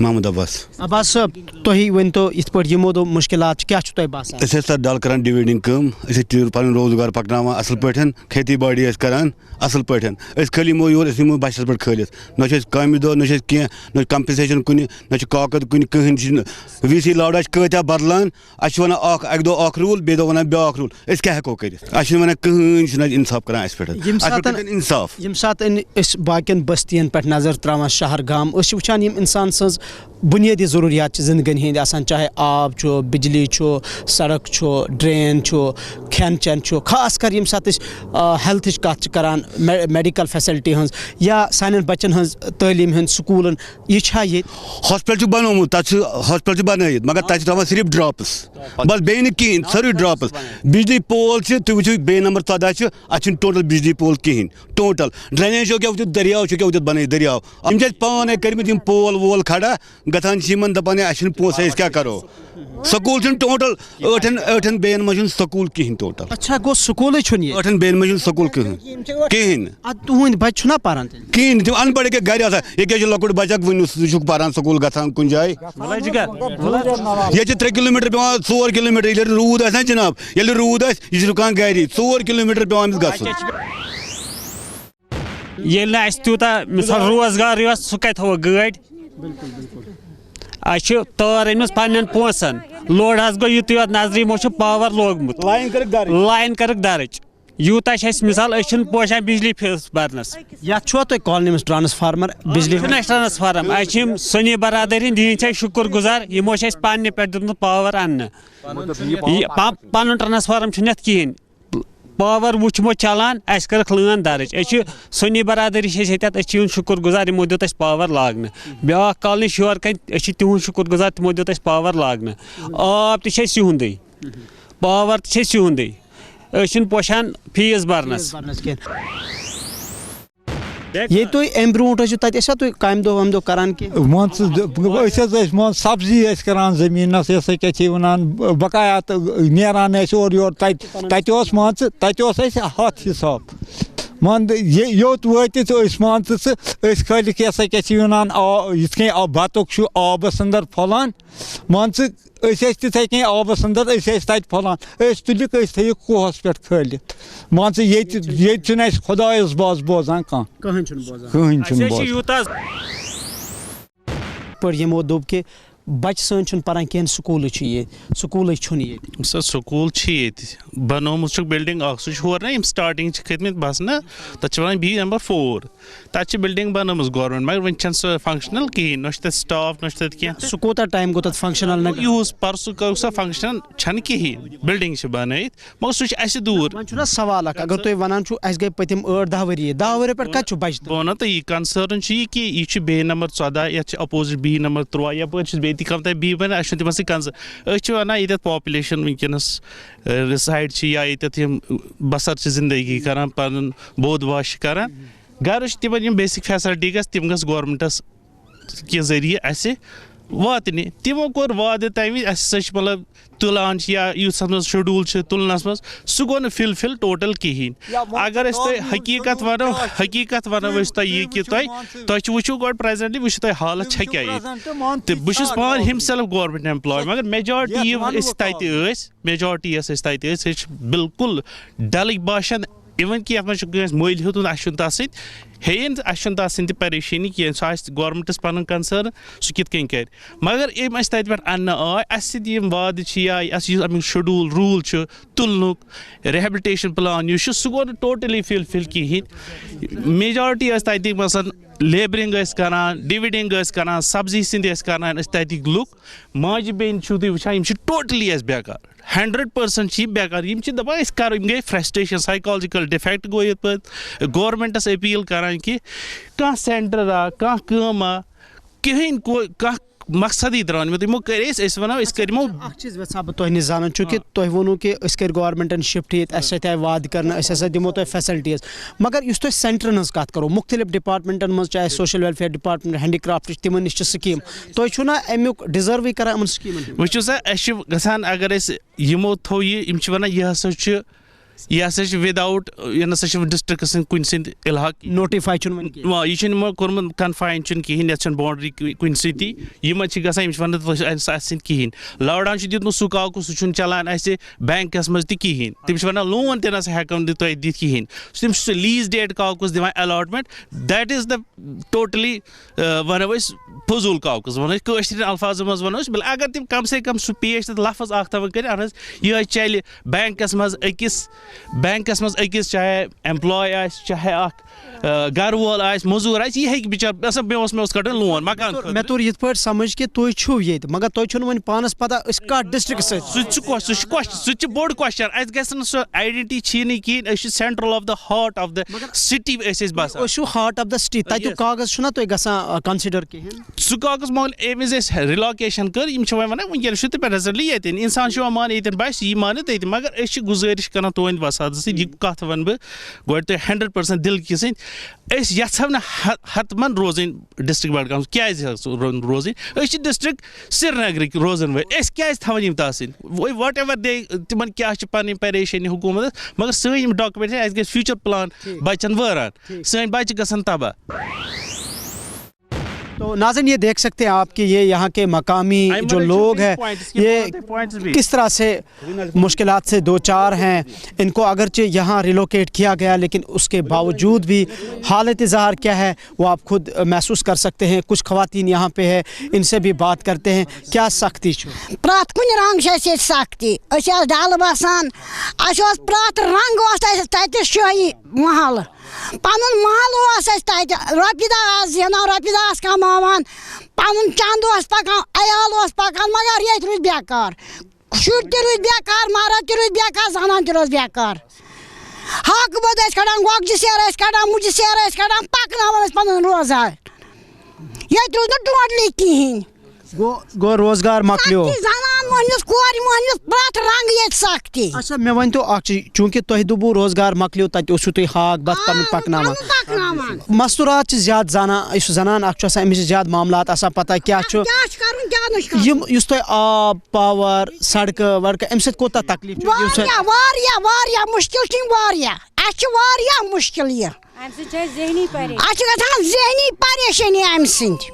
محمد عباس. عباس صٲب تُہۍ ؤنۍتو یِتھ پٲٹھۍ یِمو دوٚپ مُشکِلات چھِ کیٛاہ چھُ تۄہہِ باسان؟ أسۍ ٲسۍ تَتھ ڈَل کَران ڈِویڈِنٛگ کٲم أسۍ ٲسۍ پَنُن روزگار پَکناوان اَصٕل پٲٹھۍ کھیتی باڑی ٲسۍ کَران اَصٕل پٲٹھۍ أسۍ کھٔلۍ یِمو یور أسۍ یِمو بَچَس پٮ۪ٹھ کھٲلِتھ نہ چھِ أسۍ کامہِ دۄہ نہ چھِ أسۍ کینٛہہ نہ چھِ کَمپِنسیشَن کُنہِ نہ چھِ کاکد کُنہِ کٕہٕنۍ چھِنہٕ وی سی لاڈا چھِ کۭتیاہ بَدلان اَسہِ چھِ وَنان اَکہِ دۄہ اَکھ روٗل بیٚیہِ دۄہ وَنان بیٛاکھ روٗل أسۍ کیٛاہ ہٮ۪کو کٔرِتھ اَسہِ چھِنہٕ وَنان کٕہٕنۍ چھِنہٕ اَسہِ اِنصاف کَران اَسہِ پٮ۪ٹھ اِنصاف ییٚمہِ ساتہٕ أسۍ باقیَن بٔستِیَن پٮ۪ٹھ نظر ترٛاوان شہر گام أسۍ چھِ وٕچھان یِم اِنسان سٕنٛز بُنیٲدی ضروٗریات چھِ زندگی ہِنٛدۍ آسان چاہے آب چھُ بجلی چھُ سڑک چھُ ڈرٛین چھُ کھٮ۪ن چٮ۪ن چھُ خاص کر ییٚمہِ ساتہٕ أسۍ ہیلتھٕچ کَتھ چھِ کَران میڈِکل فیسلٹی ہٕنٛز یا سانٮ۪ن بَچَن ہٕنٛز تعلیٖم ہٕنٛز سکوٗلَن یہِ چھا ییٚتہِ ہاسپِٹل چھُ بَنومُت تَتھ چھُ ہاسپِٹل چھُ بَنٲیِتھ مگر تَتہِ چھِ تھاوان صرف ڈراپٕس بَس بیٚیہِ نہٕ کِہیٖنۍ سٲری ڈراپٕس بِجلی پول چھِ تُہۍ وٕچھِو بیٚیہِ نمبر 14 چھِ اَتھ چھُنہٕ ٹوٹل بِجلی پول کِہیٖنۍ ٹوٹل ڈرٛینیج چھُ وٕنۍکٮ۪س دٔریاو چھُ وٕنۍکٮ۪س بَنٲیِتھ دٔریاو یِم چھِ اَسہِ پانَے کٔرمٕتۍ یِم پول وول کھڑا گژھان چھِ یِمن دَپان اَسہِ چھِنہٕ پونٛسہٕ أسۍ کیٛاہ کَرو سکوٗل چھُنہٕ ٹوٹل ٲٹھن بیٚیَن منٛز چھُنہٕ سکوٗل کِہیٖنۍ ٹوٹل اچھا گوٚو سکوٗلٕے چھُنہٕ ییٚتہِ 8 بیٚیَن منٛز چھُنہٕ سکوٗل کِہیٖنۍ نہٕ اَدٕ تُہٕنٛدۍ بَچہِ چھُنہ پَران تیٚلہِ کِہیٖنۍ نہٕ تِم اَن پَڑھ ییٚکیٛاہ گرِ آسان ییٚکیٛاہ چھُ لۄکُٹ بَچہٕ اکھ ؤنِو سُہ چھُکھ پَران سکوٗل گژھان کُنہِ جایہِ ییٚتہِ چھِ 3 کِلوٗمیٖٹر پیٚوان 4 کِلوٗمیٖٹر ییٚلہِ روٗد آسہِ نا جِناب ییٚلہِ روٗد آسہِ یہِ چھُ رُکان گرِ 4 کِلوٗمیٖٹر پیٚوان أمِس گژھُن ییٚلہِ نہٕ اَسہِ تیوٗتاہ مِثال روزگارٕے اوس سُہ کَتہِ تھاوو گٲڑۍ اَسہِ چھِ تٲر أنمٕژ پنٛنٮ۪ن پونٛسَن لوڈ حظ گوٚو یُتُے یوت نظرِ یِمو چھُ پاوَر لوگمُت لایِن کٔرٕکھ دَرٕچ یوٗتاہ چھِ اَسہِ مِثال أسۍ چھِنہٕ پوشان بِجلی فیٖس بَرنَس یَتھ چھُوا تۄہہِ کالنی منٛز ٹرٛانسفارمر بِجلی چھُنہٕ اَسہِ ٹرٛانسفارم اَسہِ چھِ یِم سونی بَرادٔری ہِنٛدۍ یِہِنٛدۍ چھِ أسۍ شُکُر گُزار یِمو چھِ اَسہِ پنٛنہِ پٮ۪ٹھ دیُتمُت پاوَر اَننہٕ یہِ پَنُن ٹرٛانسفارم چھُنہٕ یَتھ کِہیٖنۍ پاوَر وٕچھمو چَلان اَسہِ کٔرٕکھ لٲن دَرٕچ أسۍ چھِ سونی بَرادٔری چھِ أسۍ ییٚتٮ۪تھ أسۍ چھِ یِہُنٛد شُکُر گُزار یِمو دیُت اَسہِ پاوَر لاگنہٕ بیٛاکھ کالنی شور کَنہِ أسۍ چھِ تِہُنٛد شُکُر گُزار تِمو دیُت اَسہِ پاوَر لاگنہٕ آب تہِ چھِ اَسہِ یِہُنٛدُے پاوَر تہِ چھِ اَسہِ یِہُنٛدُے أسۍ چھِنہٕ پوشان فیٖس بَرنَس ییٚلہِ تُہۍ اَمہِ برونٛٹھ ٲسِو تَتہِ ٲسوا تُہۍ کامہِ دۄہ وامہِ دۄہ کَران کینٛہہ مان ژٕ أسۍ حظ ٲسۍ مان سبزی ٲسۍ کَران زٔمیٖنَس یہِ ہسا کیٛاہ چھِ وَنان بقایات نیران ٲسۍ اورٕ یورٕ تَتہِ اوس مان ژٕ تَتہِ اوس اَسہِ ہَتھ حِساب مان یوٚت وٲتِتھ أسۍ مان ژٕ أسۍ کھٲلِکھ یہِ ہسا کیٛاہ چھِ وَنان یِتھ کٔنۍ بَتُک چھُ آبَس اَنٛدر پھۄلان مان ژٕ أسۍ ٲسۍ تِتھَے کٔنۍ آبَس اَنٛدر أسۍ ٲسۍ تَتہِ پھۄلان أسۍ تُلِکھ أسۍ تھٲیِکھ کوہَس پٮ۪ٹھ کھٲلِتھ مان ژٕ ییٚتہِ چھُنہٕ اَسہِ خۄدایَس بوزان کانٛہہ کٕہٕنۍ چھُنہٕ بوزان پٲٹھۍ یِمو دوٚپ کہِ بَچہِ سٲنۍ چھُنہٕ پَران کِہیٖنۍ سکوٗلٕے چھُ ییٚتہِ سکوٗلٕے چھُنہٕ ییٚتہِ سر سکوٗل چھِ ییٚتہِ بَنومُت چھُکھ بِلڈِنٛگ اَکھ سُہ چھُ ہورٕ نا یِم سٹاٹِنٛگ چھِ کھٔتۍمٕتۍ بَسنہٕ تَتھ چھِ وَنان بی نمبر 4 تَتہِ چھِ بِلڈِنٛگ بَنٲومٕژ گورمٮ۪نٛٹ مگر وٕنہِ چھَنہٕ سۄ فنٛگشنَل کِہیٖنۍ نہ چھُ تَتہِ سٹاف نہ چھُ تَتہِ کینٛہہ سُہ کوٗتاہ ٹایم گوٚو تَتھ فنٛگشنَل نہ یوٗز پَرسُہ کٔرٕکھ سۄ فنٛگشن چھَنہٕ کِہیٖنۍ بِلڈِنٛگ چھِ بَنٲیِتھ مگر سُہ چھُ اَسہِ دوٗر وۄنۍ چھُنہ سوال اکھ اگر تُہۍ وَنان چھُو اَسہِ گٔے پٔتِم 8-10 ؤری 10 ؤریو پٮ۪ٹھ کَتہِ چھُ بَچہِ بہٕ وَنو تۄہہِ یہِ کَنسٲرٕن چھُ یہِ کہِ یہِ چھُ بیٚیہِ نمبر 14 یَتھ چھِ اَپوزِٹ بی نمبر 13 یَپٲرۍ چھُس بیٚیہِ تہِ کَم تۄہہِ بی بَنہِ اَسہِ چھُنہٕ تِمن سۭتۍ أسۍ چھِ وَنان ییٚتٮ۪تھ پاپُلیشَن وٕنکٮ۪نَس رِسایڈ چھِ یا ییٚتٮ۪تھ یِم بَسر چھِ زِندگی کَران پَنُن بود باش چھِ کَران گرٕ چھِ تِمن یِم بیسِک فیسَلٹی گژھِ تِم گژھِ گورمٮ۪نٛٹَس کہِ ذٔریعہٕ اَسہِ واتنہِ تِمو کوٚر وعدٕ تَمہِ وِزِ اَسہِ ہسا چھِ مطلب تُلان چھِ یا یُس اَتھ منٛز شڈوٗل چھِ تُلنَس منٛز سُہ گوٚو نہٕ فِل ٹوٹل کِہیٖنۍ اگر أسۍ تۄہہِ حقیٖقت وَنو أسۍ تۄہہِ یہِ کہِ تۄہہِ چھُ وٕچھِو گۄڈٕ پرٛٮ۪زنٛٹلی وٕچھِو تۄہہِ حالت چھےٚ کیٛاہ ییٚتہِ تہٕ بہٕ چھُس پانہٕ ہِمسٮ۪لٕف گورمٮ۪نٛٹ اٮ۪مپلاے مگر میجارٹی یِم أسۍ تَتہِ ٲسۍ میجارٹی یۄس أسۍ تَتہِ ٲسۍ أسۍ چھِ بِلکُل ڈَلٕکۍ باشنٛد اِوٕن کہِ یَتھ منٛز چھُ کٲنٛسہِ مٔلۍ ہیوٚتمُت اَسہِ چھُنہٕ تَتھ سۭتۍ ہیٚیِن اَسہِ چھُنہٕ تَتھ سۭتۍ تہِ پریشٲنی کینٛہہ سُہ آسہِ گورمٮ۪نٛٹَس پَنُن کَنسٲرٕن سُہ کِتھ کٔنۍ کَرِ مگر یِم اَسہِ تَتہِ پٮ۪ٹھ اَننہٕ آے اَسہِ سۭتۍ یِم وعدٕ چھِ یا اَسہِ یُس اَمیُک شڈوٗل روٗل چھُ تُلنُک رِہیبلِٹیشَن پٕلان یُس چھُ سُہ گوٚو نہٕ ٹوٹلی فِل کِہیٖنۍ میجارٹی ٲسۍ تَتِکۍ مثلاً لیبرِنٛگ ٲسۍ کَران ڈِوِڈِنٛگ ٲسۍ کَران سبزی سِنٛدۍ ٲسۍ کَران أسۍ تَتِکۍ لُکھ ماجہِ بیٚنہِ چھُو تُہۍ وٕچھان یِم چھِ ٹوٹلی اَسہِ بیکار 100% چھِ یِم بیکار یِم چھِ دَپان أسۍ کَرو یِم گٔے فرٛسٹریشَن سایکالجِکَل ڈِفیکٹ گوٚو یِتھ پٲٹھۍ گورمٮ۪نٛٹَس أپیٖل کَران کہِ کانٛہہ سٮ۪نٹَر کانٛہہ کٲم کِہیٖنۍ کانٛہہ مقصدٕے درٛاو نہٕ تِمو کٔرۍ أسۍ وَنو أسۍ کٔرۍ یِمو اکھ چیٖز یژھان بہٕ تۄہہِ نِش زانُن چوٗنٛکہِ تۄہہِ ووٚنوُ کہِ أسۍ کٔرۍ گورمٮ۪نٛٹَن شِفٹ ییٚتہِ اَسہِ سۭتۍ آیہِ وعدٕ کَرنہٕ أسۍ ہَسا دِمو تۄہہِ فیسَلٹیٖز مگر یُس تۄہہِ سٮ۪نٹرَن ہٕنٛز کَتھ کَرو مُختلِف ڈِپاٹمٮ۪نٛٹَن منٛز چاہے سوشَل ویلفِیَر ڈِپاٹمٮ۪نٛٹ ہینٛڈِکرٛافٹٕچ تِمَن نِش چھِ سِکیٖم تُہۍ چھُو نہ اَمیُک ڈِزٲروٕے کَران یِمَن سِکیٖمَن وٕچھِو سا اَسہِ چھُ گژھان اگر أسۍ یِمو تھوٚو یہِ یِم چھِ وَنان یہِ ہسا چھُ یہ ہسا ود آؤٹ یہ نسا ڈسٹرک کن سند علاقہ نوٹیفائی یہ کورمت کنفائن کہین یت باؤنڈری کن سی یہ گھان سند کہین لاڈان دیت سہ کاکز سہ چلان بینکس مز تہین تم لون تہ نسا ہیکن تہ دت کہین تم لیز ڈیٹ کاکز دِوان allotment that is the totally ونو فضول کاکز ونو الفاظ مز ونو اگر تم کم سے کم سہ پیش لفظ اخ تھوان کر اہن یہ چلے بینکس مز اکس چاہے ایمپلاے چاہے اخ گھر وول مزور یہ بچار مے کڑن لون مکان مے توٚر یِتھ پٲٹھۍ سمجھ کہ تُہۍ چھِو ییٚتہِ مگر تۄہہِ چھُنہٕ وۄنۍ پانس پتہ أسۍ کتھ ڈسٹرک سہ بوڑ کوسچن اس گژھِ سہ آئیڈینٹی چھی کہین أسۍ چھِ central of the heart of the city باسان أسۍ چھُ ہارٹ آف دا سٹی تتیُک کاغذ چھُنہ تُہۍ گژھان کنسِڈر کِہیٖنۍ سہ کاغذ مۄکل امہِ وِزِ اَسہِ رِلاکیشن کٔر یِم چھِ وۄنۍ ونان وٕنکیٚنس چھُ تہِ نیسرلی ییٚتٮ۪ن انسان چھُ مان ییٚتٮ۪ن باسہِ یہِ مانہِ تٔتۍ مگر أسۍ چھِ گُزٲرِش کران تُہنٛدِ وسادٕ سۭتۍ یہِ کتھ ونہٕ بہٕ گۄڈٕ تۄہہِ 100% دِل کہِ سۭتۍ أسۍ یژھو نہٕ حتمن روزٕنۍ ڈسٹرک بڈگامس کیازِ روزٕنۍ أسۍ چھِ ڈسٹرک سرینگرٕکۍ روزن وٲلۍ أسۍ کیازِ تھاوان یِم تحصیٖل وٹ ایور دے تِمن کیاہ چھِ پنٕنۍ پریشٲنی حکوٗمتس مگر سٲنۍ یِم ڈاکومنٹ چھِ اَسہِ گژھِ فیوٗچر پلان بچن وٲران سٲنۍ بچہِ گژھن تباہ. تو ناظرین یہ دیکھ سکتے ہیں آپ کہ یہ یہاں کے مقامی جو لوگ ہیں یہ کس طرح سے مشکلات سے دو چار ہیں. ان کو اگرچہ یہاں ریلوکیٹ کیا گیا لیکن اس کے باوجود بھی حالت اظہار کیا ہے وہ آپ خود محسوس کر سکتے ہیں. کچھ خواتین یہاں پہ ہے ان سے بھی بات کرتے ہیں. کیا سختی پرٛٮ۪تھ کُنہِ رنٛگہٕ چھِ اَسہِ سختی أسۍ ٲسۍ ڈَلہٕ بسان اَسہِ اوس پرٛٮ۪تھ رنٛگہٕ اوس اَسہِ تَتہِ شٲہی محلہٕ پنُن محلہٕ اوس اَسہِ تَتہِ رۄپیہِ دہ آسہٕ زینان رۄپیہِ دہ آسہٕ کماوان پنُن چنٛدٕ اوس پکان عیال اوس پکان مگر ییٚتہِ روٗدۍ بیکار شُرۍ تہِ روٗدۍ بیکار مرد تہِ روٗدۍ بیکار زنان تہِ روز بیکار ہاکہٕ بوٚد ٲسۍ کڑان گۄگجہِ سیرٕ ٲسۍ کڑان مُجہِ سیرٕ ٲسۍ کڑان پکناوان ٲسۍ پنُن روزگار ییٚتہِ روٗد نہٕ ٹوٹلی کِہیٖنۍ گو روزگار مکلیو زنان مۄہنِس کورِ مۄہنِس پرٛٮ۪تھ رنٛگہٕ ییٚتہِ سختی. اچھا مےٚ ؤنۍتو اکھ چیٖز چوٗنٛکہِ تۄہہِ دوٚپوُ روزگار مکلیو تتہِ اوسوُ تُہۍ ہاک بتہٕ پنُن پکناوان مستوٗرات چھِ زیادٕ زانان یُس زنان اکھ چھُ آسان أمِس چھِ زیادٕ معاملات آسان پتہ کیاہ چھُ یِم یُس تۄہہِ آب پاور سڑکہٕ وڑکہٕ امہِ سۭتۍ کوٗتاہ تکلیٖف چھُ واریاہ مُشکِل چھِ یِم واریاہ اَسہِ چھِ واریاہ مُشکِل یہِ اَسہِ چھِ گژھان ذہنی پریشٲنی امہِ سۭتۍ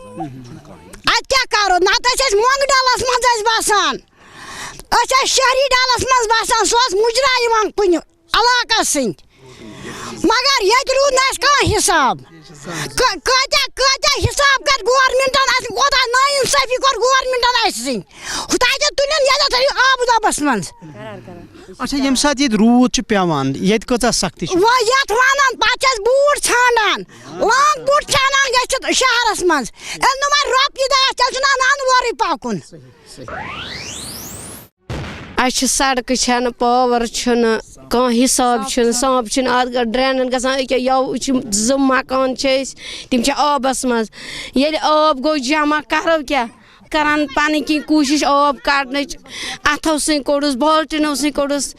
اَدٕ کیٛاہ کَرو نَتہٕ ٲسۍ أسۍ مۄنٛگہٕ ڈلس منٛز ٲسۍ بسان أسۍ ٲسۍ شہری ڈلس منٛز بسان سُہ اوس مُجرا یِوان کُنہِ علاقس سۭتۍ مگر ییٚتہِ روٗد نہٕ اَسہِ کانٛہہ حِساب کۭتیاہ حِساب کر گورمنٹن اَسہِ کوتاہ نا اِنصٲفی کوٚر گورمنٹن اَسہِ سۭتۍ تَتہِ تُلِن ییٚتٮ۪تھ تھٲیِو آبہٕ دۄبس منٛز. اچھا ییٚمہِ ساتہٕ ییٚتہِ روٗد چھُ پیٚوان ییٚتہِ کۭژاہ سختی چھِ وۄنۍ یتھ ونان پتہٕ چھِ أسۍ بوٗٹھ ژھانڈان لانگ بوٗٹھ ژھانڈان گٔژھِتھ شہرس منٛز ییٚلہِ نہٕ وۄنۍ رۄپیہِ دہ تیٚلہِ چھُنہٕ اَنان اورٕے پکُن. اَسہِ چھِ سڑکہٕ چھَنہٕ پاور چھُنہٕ کانٛہہ حِساب چھُنہٕ صاف چھُنہٕ اَتھ ڈرینن گژھان أکیاہ یَوٕ چھِ 2 مکان چھِ أسۍ تِم چھِ آبس منٛز ییٚلہِ آب گوٚو جمع کرو کیٛاہ کران پنٕنۍ کینٛہہ کوٗشِش آب کڑنٕچ اتھو سۭتۍ کوٚڑُس بالٹیٖنو سۭتۍ کوٚڑُس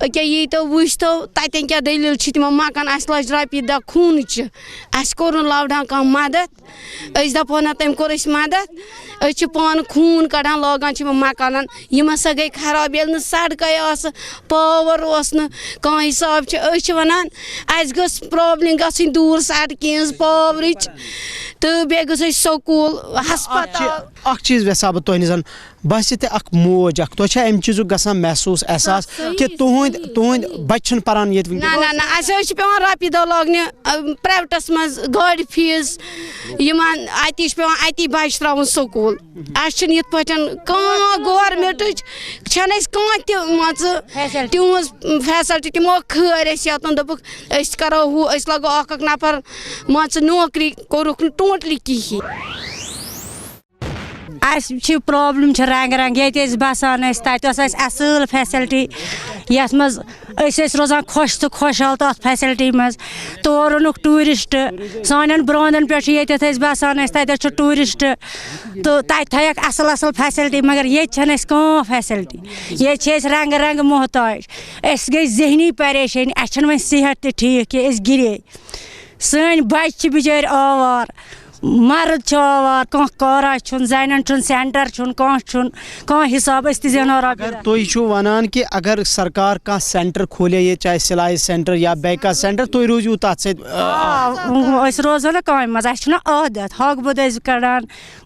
أکیاہ ییٖتو وٕچھتو تتٮ۪ن کیٛاہ دٔلیٖل چھِ تِمن مکان اَسہِ لٔج رۄپیہِ دہ خوٗنٕچہِ اَسہِ کوٚر نہٕ لَوڈان کانٛہہ مدد أسۍ دپہو نہ تٔمۍ کوٚر اَسہِ مدد أسۍ چھِ پانہٕ خوٗن کڑان لاگان چھِ یِمن مکانن یِم ہسا گٔے خراب ییٚلہِ نہٕ سڑکے آسہٕ پاور اوس نہٕ کانٛہہ حِساب چھِ أسۍ چھِ ونان اَسہِ گٔژھ پرابلِم گژھٕنۍ دوٗر سڑکہِ ہٕنٛز پاورٕچ تہٕ بیٚیہِ گٔژھ اَسہِ سکوٗل ہسپتال. اکھ چیٖز یژھا بہٕ تۄہہِ نِش زن باسہِ تہِ اکھ موج اکھ تۄہہِ چھا امہِ چیٖزُک گژھان محسوٗس احساس کہِ تُہٕنٛدۍ بچہِ چھِنہٕ پران ییٚتہِ نہ اَسہِ حظ چھِ پیٚوان رۄپیہِ دہ لاگنہِ پرٛیویٹس منٛز گاڑِ فیٖس یِمن اَتی چھُ پیٚوان اَتی بچہِ ترٛاوُن سکوٗل اَسہِ چھِنہٕ یِتھ پٲٹھۍ کانٛہہ گورمنٹٕچ چھَنہٕ اَسہِ کانٛہہ تہِ مان ژٕ تِہٕنٛز فیسلٹی تِمو کھٲرۍ اَسہِ یوٚتن دوٚپُکھ أسۍ کرو ہُہ أسۍ لاگو اکھ نفر مان ژٕ نوکری کوٚرُکھ نہٕ ٹوٹلی کِہیٖنۍ. اَسہِ چھِ پرٛابلِم چھِ رنٛگہٕ رنٛگہٕ ییٚتہِ أسۍ بسان ٲسۍ تَتہِ ٲس اَسہِ اَصٕل فیسلٹی یَتھ منٛز أسۍ ٲسۍ روزان خۄش تہٕ خۄشحال تَتھ فیسلٹی منٛز تور اوٚنُکھ ٹوٗرِسٹ سانٮ۪ن برٛونٛدَن پٮ۪ٹھ چھِ ییٚتٮ۪تھ أسۍ بسان ٲسۍ تَتٮ۪تھ چھُ ٹوٗرِسٹ تہٕ تَتہِ تھٲیکھ اَصٕل فیسلٹی مگر ییٚتہِ چھَنہٕ اَسہِ کانٛہہ فیسلٹی ییٚتہِ چھِ أسۍ رنٛگہٕ رنٛگہٕ محتاج أسۍ گٔے ذہنی پریشٲنی اَسہِ چھَنہٕ وۄنۍ صحت تہِ ٹھیٖک کینٛہہ أسۍ گِرے سٲنۍ بچہِ چھِ بِچٲرۍ آوار مرد چاوار کان کارا چھن زینن چھن سینٹر چھن کان حساب اس زینو اگر تُہۍ چھِو وَنان کہ اگر سرکار کانٛہہ سینٹر کھولے یہ چاہے سلائی سینٹر یا بیکا سینٹر تُہۍ روزِو تَتھ سۭتۍ أسۍ روزو نہٕ کامہِ منٛز اَسہِ چھُنہ عادت ہاکہٕ بوٚد ٲسۍ کَڑان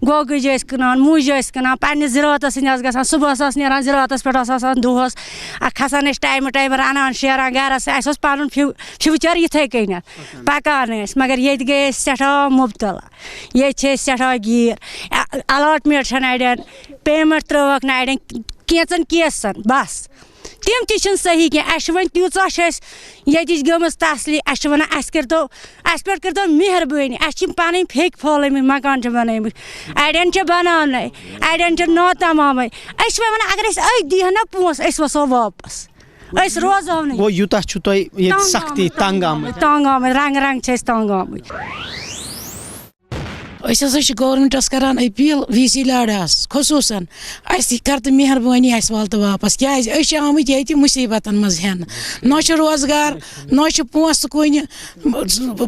گوگٕج ٲسۍ کٕنان مُجہِ ٲسۍ کٕنان پنٛنِس زِراتَس سۭتۍ ٲسۍ گژھان صُبحس ٲس نیران زِراتَس پٮ۪ٹھ ٲس آسان دۄہَس کھسان ٲسۍ ٹایمہٕ رَنان شیران گَرَس اَسہِ اوس پَنُن فیوٗچَر یِتھَے کٔنٮ۪تھ پَکان ٲسۍ مگر ییٚتہِ گٔے أسۍ سٮ۪ٹھاہ مُبتلا ییٚتہِ چھِ أسۍ سٮ۪ٹھاہ گیٖر اَلاٹمٮ۪نٛٹ چھَنہٕ اَڑٮ۪ن پیمٮ۪نٛٹ ترٛٲوٕکھ نہٕ اَڑٮ۪ن کینٛژَن کیسَن بَس تِم تہِ چھِنہٕ صحیح کینٛہہ اَسہِ چھِ وۄنۍ تیٖژاہ چھِ اَسہِ ییٚتِچ گٔمٕژ تسلی اَسہِ چھِ وَنان اَسہِ پٮ۪ٹھ کٔرۍتو مہربٲنی اَسہِ چھِ پَنٕنۍ پھیٚکۍ پھٲلٲومٕتۍ مکان چھِ بنٲومٕتۍ اَڑٮ۪ن چھِ بناونَے اَڑٮ۪ن چھِ ناتمامٕے أسۍ چھِ وۄنۍ وَنان اگر أسۍ أتھۍ دِیہِ ہَن نا پونٛسہٕ أسۍ وَسو واپَس أسۍ روزو نہٕ گوٚو یوٗتاہ چھُو تۄہہِ ییٚتہِ سختی تنٛگ آمٕتۍ رنٛگہٕ چھِ أسۍ تنٛگ آمٕتۍ أسۍ ہسا چھِ گورمنٹس کران اپیٖل وی سی لاڈاہس خصوٗصن اَسہِ کر تہٕ مہربٲنی اَسہِ وال تہٕ واپس کیازِ أسۍ چھِ آمٕتۍ ییٚتہِ مُصیٖبتن منٛز ہٮ۪نہٕ نہ چھُ روزگار نہ چھُ پونٛسہٕ کُنہِ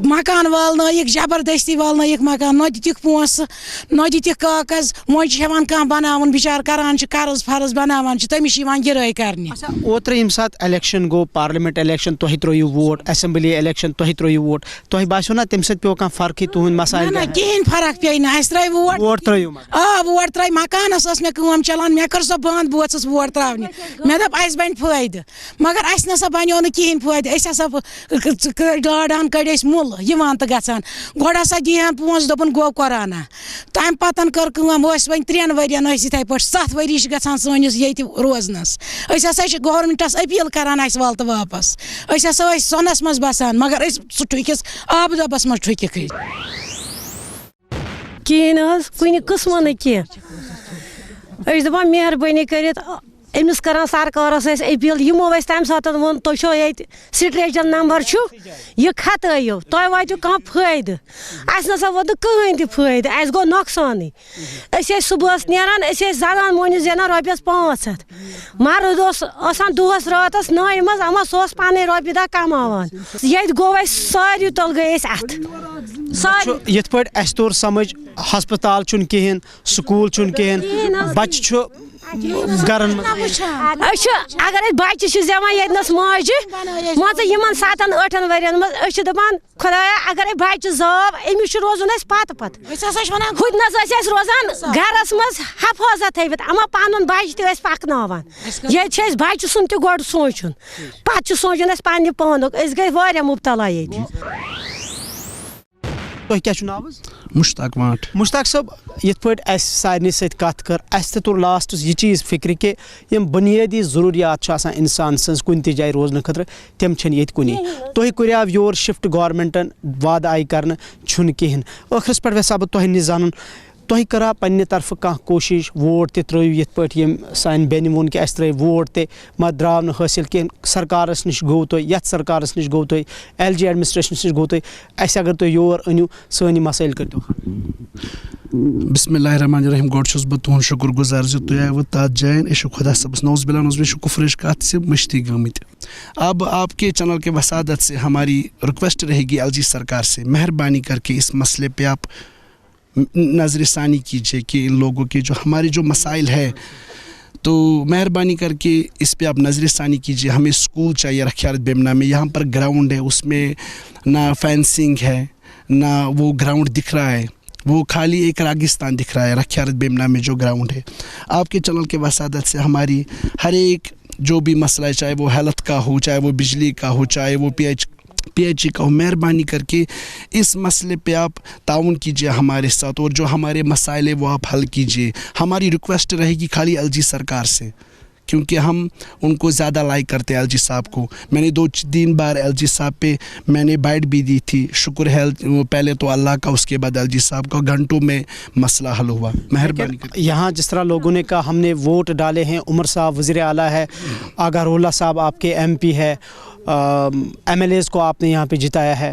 مکان والنٲیِکھ زبردستی والنٲیِکھ مکان نہ دِتِکھ پونٛسہٕ نہ دِتِکھ کاغذ وۄنۍ چھِ ہٮ۪وان کانٛہہ بناوُن بِچار کران چھِ قرض فرض بناوان چھِ تٔمِس چھِ یِوان گِرٲے کرنہِ اوترٕ ییٚمہِ ساتہٕ الیکشن گوٚو پارلِمنٹ الیکشن تۄہہِ ترٛٲیِو ووٹ اسمبلی الیکشن تۄہہِ ترٛٲیِو ووٹ تۄہہِ باسیو نا تَمہِ سۭتۍ پیٚو کانٛہہ فرقٕے تُہُنٛد مسایل نہ کِہینۍ فرق پیٚیہِ نہٕ اَسہِ ترٛٲے ووٹ ترٛٲیِو ووٹ ترٛٲے مکانس ٲس مےٚ کٲم چلان مےٚ کٔر سۄ بنٛد بہٕ ؤژھٕس ووٹ ترٛاونہِ مےٚ دوٚپ اَسہِ بنہِ فٲیدٕ مگر اَسہِ نسا بنیو نہٕ کِہینۍ فٲیدٕ أسۍ ہسا لاڈان کٔڑۍ أسۍ مُلہٕ یِوان تہٕ گژھان گۄڈٕ ہسا دِیہن پونٛسہٕ دوٚپُن گوٚو کورانا تَمہِ پتہٕ کٔر کٲم ٲسۍ وۄنۍ 3 ؤرین ٲسۍ یِتھٕے پٲٹھۍ 7 ؤری چھِ گژھان سٲنِس ییٚتہِ روزنس أسۍ ہسا چھِ گورمنٹس اپیٖل کران اَسہِ وال تہٕ واپس أسۍ ہسا ٲسۍ سۄنس منٛز بسان مگر أسۍ سُہ ٹھُکِس آبہٕ دۄبس منٛز ٹھُکِکھ أسۍ کِہیٖنۍ حظ کُنہِ قٕسمہٕ نہٕ کینٛہہ أسۍ دَپان مہربٲنی کٔرِتھ أمِس کران سرکارس أسۍ اپیٖل یِمو اَسہِ تَمہِ ساتہٕ ووٚن تُہۍ چھو ییٚتہِ سٹریچر نمبر چھُ یہِ کھتٲیِو تۄہہِ واتیو کانٛہہ فٲیدٕ اَسہِ نسا ووت نہٕ کٕہٕنۍ تہِ فٲیدٕ اَسہِ گوٚو نۄقصانٕے أسۍ ٲسۍ صُبحس نیران أسۍ ٲسۍ زنان مۄہنیوٗ زینان رۄپیس 500 مرد اوس آسان دۄہس راتس نایہِ منٛز اما سُہ اوس پنٕنۍ رۄپیہِ دہ کماوان ییٚتہِ گوٚو اَسہِ ساروی تل گٔے أسۍ اَتھٕ یِتھ پٲٹھۍ اَسہِ توٚر سمجھ ہسپتال چھُنہٕ کِہیٖنۍ سکوٗل چھُنہٕ کِہیٖنۍ بچہِ چھُ گرن منٛز أسۍ چھِ اگر أسۍ بچہِ چھِ زٮ۪وان ییٚتنس ماجہِ مان ژٕ یِمن 7-8 ؤرین منٛز أسۍ چھِ دپان خۄدایا اگرے بچہِ زاو أمِس چھُ روزُن اَسہِ پتہٕ ہُتہِ نس ٲسۍ أسۍ روزان گرس منٛز حفاظت تھٲوِتھ اما پنُن بچہِ تہِ ٲسۍ پکناوان ییٚتہِ چھِ اَسہِ بچہِ سُنٛد تہِ گۄڈٕ سونٛچُن پتہٕ چھُ سونٛچُن اَسہِ پننہِ پانُک أسۍ گٔے واریاہ مُبتلا ییٚتہِ تۄہہِ کیٛاہ چھُو ناو حظ مشتاق وانٹ مشتاق صٲب یِتھ پٲٹھۍ اَسہِ سارنٕے سۭتۍ کَتھ کٔر اَسہِ تہِ توٚر لاسٹَس یہِ چیٖز فِکرِ کہِ یِم بُنیٲدی ضروٗریات چھِ آسان اِنسان سٕنٛز کُنہِ تہِ جایہِ روزنہٕ خٲطرٕ تِم چھِنہٕ ییٚتہِ کُنی تُہۍ کوٚریو یور شِفٹ گورمٮ۪نٛٹَن وعدٕ آیہِ کَرنہٕ چھُنہٕ کِہیٖنۍ ٲخرَس پٮ۪ٹھ یژھا بہٕ تۄہہِ نِش زانُن تۄہہِ کٔرا پنٛنہِ طرفہٕ کانٛہہ کوٗشِش ووٹ تہِ ترٛٲیِو یِتھ پٲٹھۍ ییٚمۍ سانہِ بیٚنہِ ووٚن کہِ اَسہِ ترٛٲے ووٹ تہِ مگر درٛاو نہٕ حٲصِل کینٛہہ سرکارَس نِش گوٚو تُہۍ یَتھ سرکارَس نِش گوٚو تُہۍ LG ایڈمِنِسٹرٛیشنَس نِش گوٚو تُہۍ اَسہِ اگر تُہۍ یور أنِو سٲنۍ یہِ مسٲیِل کٔرۍتو بسم اللہ الرحمن الرحیم گۄڈٕ چھُس بہٕ تُہُنٛد شُکُر گُزار زِ تُہۍ آیوٕ تَتھ جایَن أسۍ چھِ خۄدا صٲبَس نوز بِلا نوز بیٚیہِ چھُ کُفرٕچ کَتھ زِ مٔشتٕے گٔمٕتۍ اب آپ کے چینل کے وسادت سے ہماری ریکویسٹ رہے گی LG سرکار سے مہربانی کر کے اس مسئلے پہ آپ نظر ثانی کیجیے کہ ان لوگوں کے جو ہمارے جو مسائل ہے تو مہربانی کر کے اس پہ آپ نظر ثانی کیجیے ہمیں اسکول چاہیے رکھیارت بیمنا میں یہاں پر گراؤنڈ ہے اس میں نہ فینسنگ ہے نہ وہ گراؤنڈ دکھ رہا ہے وہ خالی ایک راگستان دکھ رہا ہے رکھیارت بیمنا میں جو گراؤنڈ ہے آپ کے چینل کے وسادت سے ہماری ہر ایک جو بھی مسئلہ ہے چاہے وہ ہیلتھ کا ہو چاہے وہ بجلی کا ہو چاہے وہ پی ایچ کا ہو مہربانی کر کے اس مسئلے پہ آپ تعاون کیجیے ہمارے ساتھ اور جو ہمارے مسائل ہیں وہ آپ حل کیجیے ہماری ریکویسٹ رہے گی خالی LG سرکار سے کیونکہ ہم ان کو زیادہ لائک کرتے ہیں LG صاحب کو میں نے 2-3 بار LG صاحب پہ میں نے بائٹ بھی دی تھی شکر ہے پہلے تو اللہ کا اس کے بعد LG صاحب کا گھنٹوں میں مسئلہ حل ہوا مہربانی کر یہاں جس طرح لوگوں نے کہا ہم نے ووٹ ڈالے ہیں عمر صاحب وزیر اعلیٰ ہے آغا رولہ صاحب آپ کے MP ہے MLAs کو آپ نے یہاں پہ جتایا ہے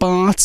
5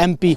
MP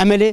MLA